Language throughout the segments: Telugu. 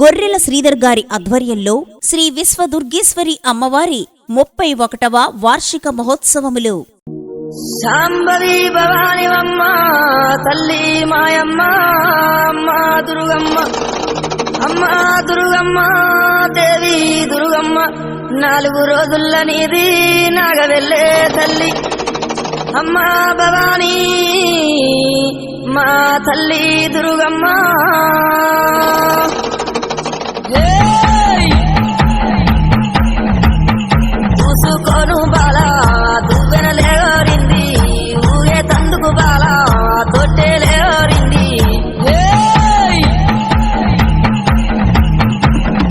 గొర్రెల శ్రీధర్ గారి ఆధ్వర్యంలో శ్రీ విశ్వదుర్గేశ్వరి అమ్మవారి 31వ వార్షిక మహోత్సవములు. శాంభవి భవానివమ్మ తల్లి మాయమ్మ అమ్మ దుర్గమ్మ, అమ్మ దుర్గమ్మ దేవి దుర్గమ్మ, 4 రోజుల నీది నాగవెల్లే తల్లి అమ్మ భవానీ మా తల్లి దుర్గమ్మ. చూసుకోను బాలా దువ్వెనలేరింది, ఊగే తందుకు బాలా తొట్టెలేరింది,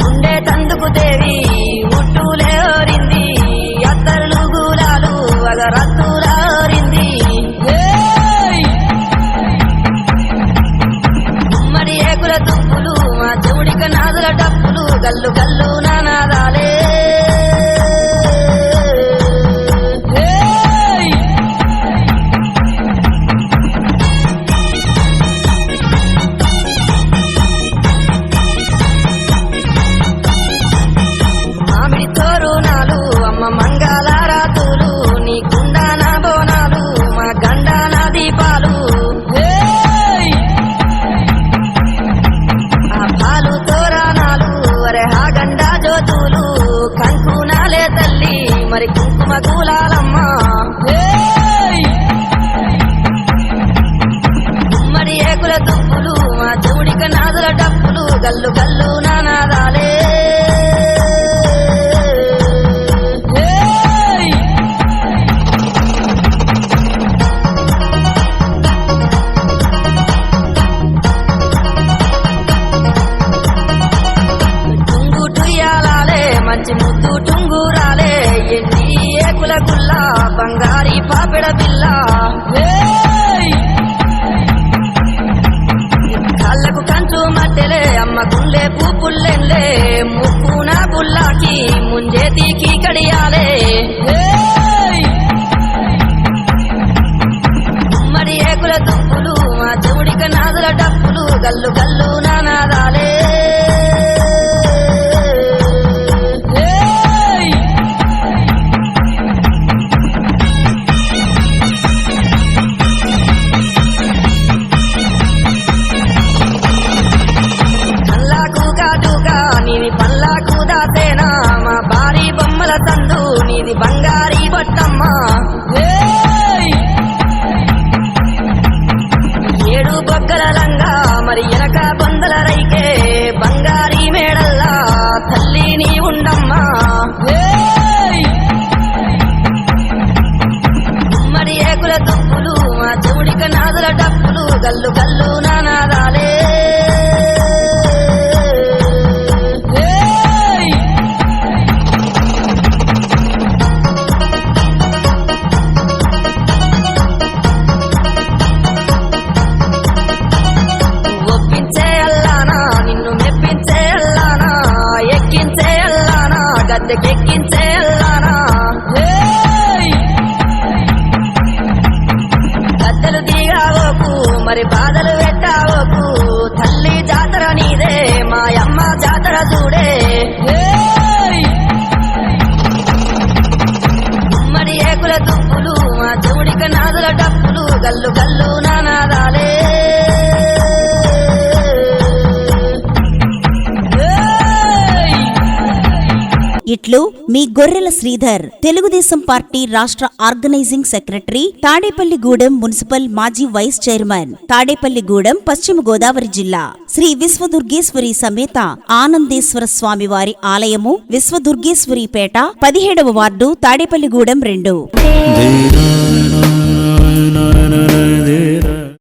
ఉండే తందుకు దేవి ఉట్టులేరింది, అత్తరులు గులాలు అగరత్తులారింది, ఉమ్మడి ఏకుల దుప్పులు మా చెవుడిక నాదుల డప్పులు గల్లు గల్లు నానాదాలే. మంగళారాతులు నీ కుండాన బోనాలు మా గండాన దీపాలు, ఆ పాలు తోరణాలు అరే హా గండా జ్యోతులు, కంకునాలే తల్లి మరి కుంకుమ కూలాలమ్మ, ఉమ్మడి ఏకుల దుప్పులు మా చెవుడిక నాదుల డప్పులు గల్లు గల్లు నానాదాలే. మంచి ముద్దు టుంగురాలే ఎన్ని ఏకుల గుల్ల బంగారి పాపెడ బిల్ల, కళ్ళకు కంచు మట్టెలే అమ్మ గుండె పూపుల్లెన్లే, ముక్కున బుల్లాకి ముంజేతికి కడియాలే, ఉమ్మడి ఏకుల దుప్పులు మా చెవుడిక నాదుల డప్పులు గల్లు గల్లు నానాదాలే. నీది పల్లాకు దాసేనా మా భారీ బొమ్మల సందు నీది బంగారీ బొట్టమ్మ, 7 బొగ్గల లంగా మరి ఎనక బొందల రైకే బంగారీ మేడల్లా తల్లి నీ ఉండమ్మా, ఉమ్మడి ఏకుల దుప్పులు మా చెవుడిక నాదుల డప్పులు గల్లు గల్లు నానాదాలే. గద్దెకెక్కించే అల్లానా గద్దెలు దిగావోకు మరి బాధలు పెట్టావోకు, తల్లి జాతర నీదే మాయమ్మ జాతర చూడే, ఉమ్మడి ఏకుల దుప్పులు మా చెవుడిక నాదుల డప్పులు గల్లు గల్లు నానాదాలే. ఇట్లు మీ గొర్రెల శ్రీధర్, తెలుగుదేశం పార్టీ రాష్ట్ర ఆర్గనైజింగ్ సెక్రటరీ, తాడేపల్లిగూడెం మున్సిపల్ మాజీ వైస్ చైర్మన్, తాడేపల్లిగూడెం పశ్చిమ గోదావరి జిల్లా. శ్రీ విశ్వదుర్గేశ్వరి సమేత ఆనందేశ్వర స్వామి వారి ఆలయము, విశ్వదుర్గేశ్వరిపేట, 17వ వార్డు, తాడేపల్లిగూడెం 2.